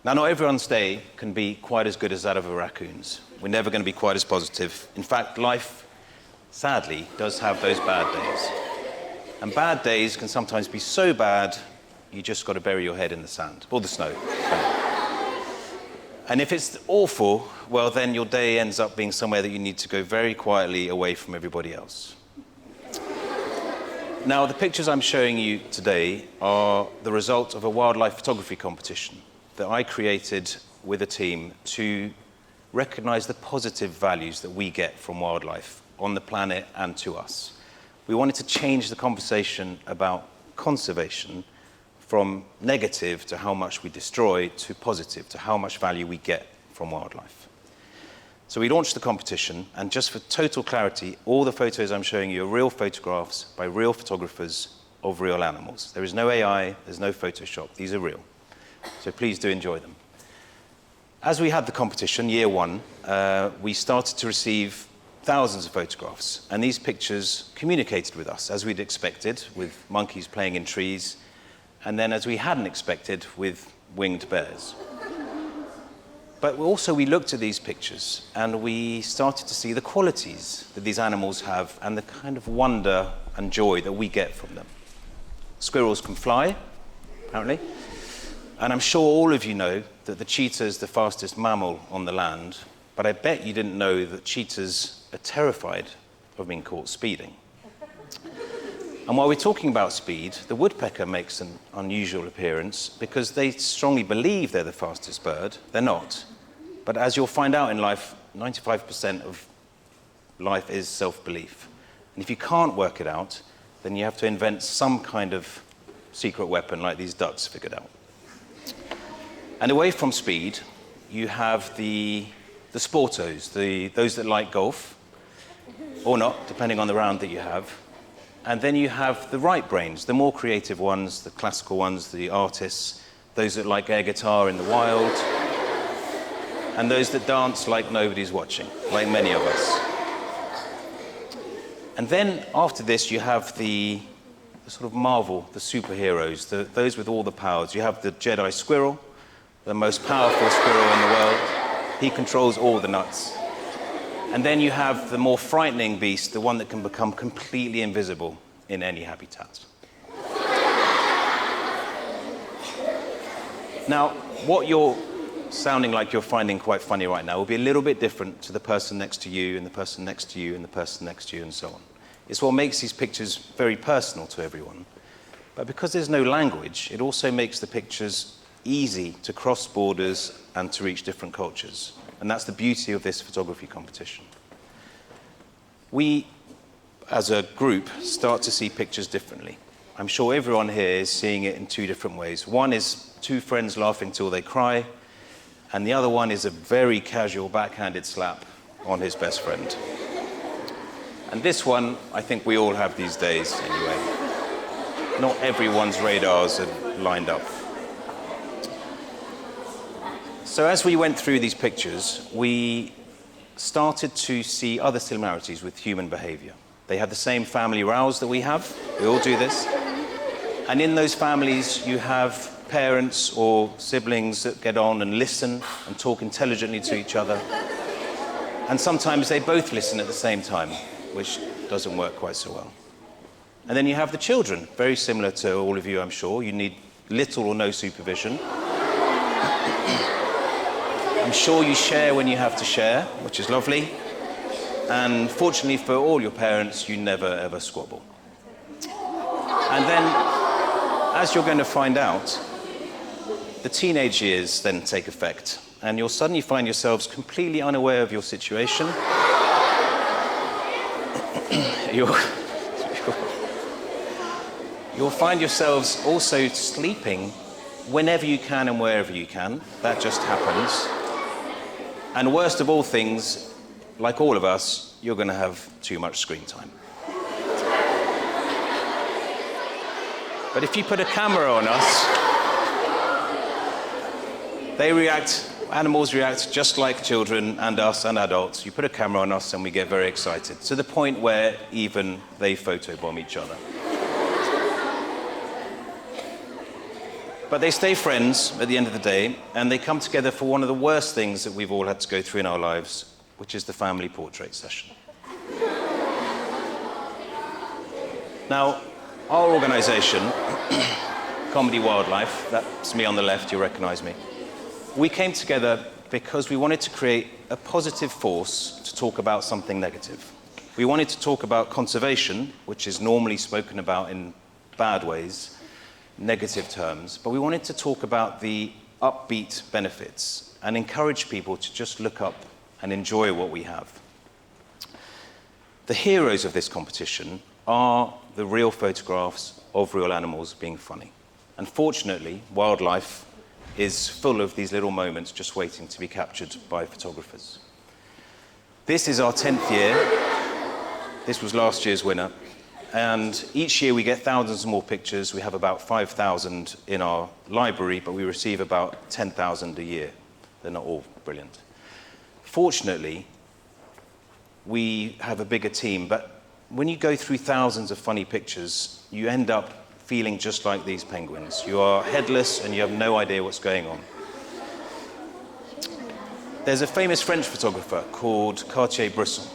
Now, not everyone's day can be quite as good as that of a raccoon's. We're never going to be quite as positive. In fact, life, sadly, does have those bad days. And bad days can sometimes be so bad, you just got to bury your head in the sand, or the snow. And if it's awful, well, then your day ends up being somewhere that you need to go very quietly away from everybody else. Now, the pictures I'm showing you today are the result of a wildlife photography competition that I created with a team to recognize the positive values that we get from wildlife on the planet and to us. We wanted to change the conversation about conservation from negative to how much we destroy to positive to how much value we get from wildlife. So we launched the competition, and just for total clarity, all the photos I'm showing you are real photographs by real photographers of real animals. There is no AI, there's no Photoshop, these are real. So please do enjoy them. As we had the competition, year one, we started to receive thousands of photographs, and these pictures communicated with us, as we'd expected, with monkeys playing in trees, and then as we hadn't expected, with winged bears. But also we looked at these pictures, and we started to see the qualities that these animals have and the kind of wonder and joy that we get from them. Squirrels can fly, apparently. And I'm sure all of you know that the cheetah is the fastest mammal on the land, but I bet you didn't know that cheetahs are terrified of being caught speeding. And while we're talking about speed, the woodpecker makes an unusual appearance because they strongly believe they're the fastest bird. They're not. But as you'll find out in life, 95% of life is self-belief. And if you can't work it out, then you have to invent some kind of secret weapon like these ducks figured out. And away from speed, you have the sportos, those that like golf, or not, depending on the round that you have. And then you have the right brains, the more creative ones, the classical ones, the artists, those that like air guitar in the wild, and those that dance like nobody's watching, like many of us. And then after this, you have the sort of Marvel, the superheroes, those with all the powers. You have the Jedi squirrel, the most powerful squirrel in the world. He controls all the nuts. And then you have the more frightening beast, the one that can become completely invisible in any habitat. Now, what you're sounding like you're finding quite funny right now will be a little bit different to the person next to you, and the person next to you, and the person next to you, and so on. It's what makes these pictures very personal to everyone. But because there's no language, it also makes the pictures easy to cross borders and to reach different cultures. And that's the beauty of this photography competition. We, as a group, start to see pictures differently. I'm sure everyone here is seeing it in two different ways. One is two friends laughing till they cry, and the other one is a very casual backhanded slap on his best friend. And this one, I think we all have these days anyway. Not everyone's radars are lined up. So as we went through these pictures, we started to see other similarities with human behavior. They have the same family rows that we have. We all do this. And in those families, you have parents or siblings that get on and listen and talk intelligently to each other. And sometimes they both listen at the same time, which doesn't work quite so well. And then you have the children, very similar to all of you, I'm sure. You need little or no supervision. I'm sure you share when you have to share, which is lovely. And fortunately for all your parents, you never ever squabble. And then, as you're going to find out, the teenage years then take effect, and you'll suddenly find yourselves completely unaware of your situation. You'll find yourselves also sleeping whenever you can and wherever you can. That just happens. And worst of all things, like all of us, you're going to have too much screen time. But if you put a camera on us, animals react just like children and us and adults. You put a camera on us and we get very excited, to the point where even they photobomb each other. But they stay friends at the end of the day, and they come together for one of the worst things that we've all had to go through in our lives, which is the family portrait session. Now, our organisation, Comedy Wildlife, that's me on the left, you'll recognise me, we came together because we wanted to create a positive force to talk about something negative. We wanted to talk about conservation, which is normally spoken about in bad ways, negative terms, but we wanted to talk about the upbeat benefits and encourage people to just look up and enjoy what we have. The heroes of this competition are the real photographs of real animals being funny. Unfortunately, wildlife is full of these little moments just waiting to be captured by photographers. This is our 10th year. This was last year's winner. And each year we get thousands more pictures. We have about 5,000 in our library, but we receive about 10,000 a year. They're not all brilliant. Fortunately, we have a bigger team, but when you go through thousands of funny pictures, you end up feeling just like these penguins. You are headless and you have no idea what's going on. There's a famous French photographer called Cartier-Bresson,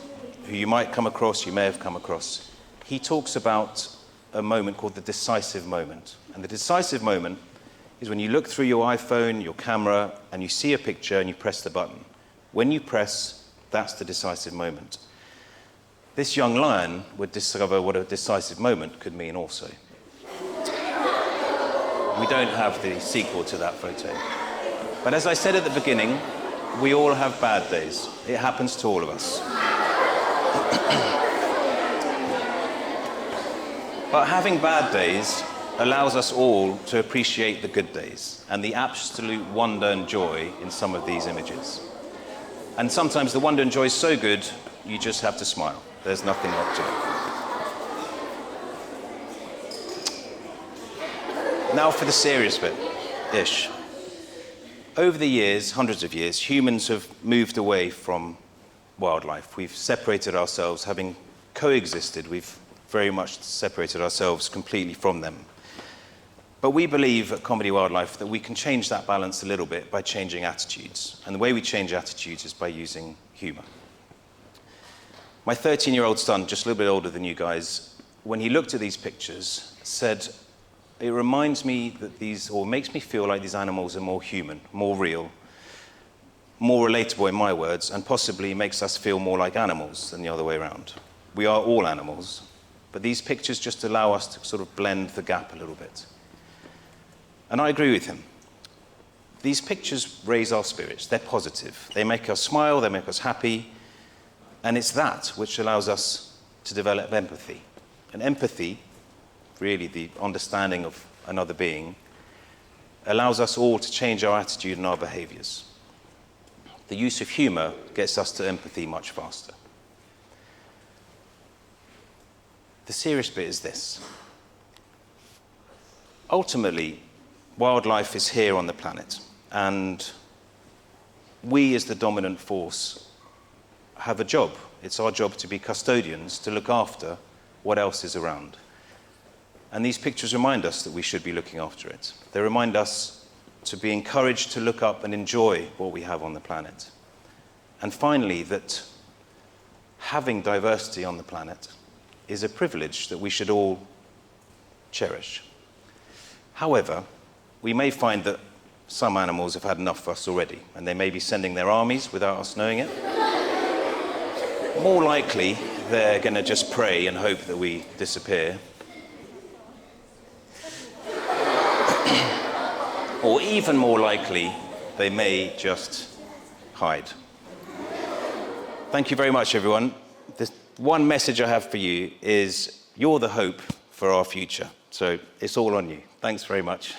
who you might come across, you may have come across. He talks about a moment called the decisive moment. And the decisive moment is when you look through your iPhone, your camera, and you see a picture and you press the button. When you press, that's the decisive moment. This young lion would discover what a decisive moment could mean also. We don't have the sequel to that photo. But as I said at the beginning, we all have bad days. It happens to all of us. But having bad days allows us all to appreciate the good days and the absolute wonder and joy in some of these images. And sometimes the wonder and joy is so good, you just have to smile. There's nothing left to it. Now for the serious bit-ish. Over the years, hundreds of years, humans have moved away from wildlife. We've separated ourselves, having coexisted, we've very much separated ourselves completely from them. But we believe at Comedy Wildlife that we can change that balance a little bit by changing attitudes. And the way we change attitudes is by using humour. My 13-year-old son, just a little bit older than you guys, when he looked at these pictures, said, it reminds me that these, or makes me feel like these animals are more human, more real, more relatable in my words, and possibly makes us feel more like animals than the other way around. We are all animals, but these pictures just allow us to sort of blend the gap a little bit. And I agree with him. These pictures raise our spirits. They're positive. They make us smile, they make us happy, and it's that which allows us to develop empathy. And empathy, really the understanding of another being, allows us all to change our attitude and our behaviours. The use of humour gets us to empathy much faster. The serious bit is this. Ultimately, wildlife is here on the planet, and we as the dominant force have a job. It's our job to be custodians, to look after what else is around. And these pictures remind us that we should be looking after it. They remind us to be encouraged to look up and enjoy what we have on the planet. And finally, that having diversity on the planet is a privilege that we should all cherish. However, we may find that some animals have had enough of us already, and they may be sending their armies without us knowing it. More likely, they're going to just pray and hope that we disappear. Or even more likely, they may just hide. Thank you very much, everyone. The one message I have for you is you're the hope for our future. So it's all on you. Thanks very much.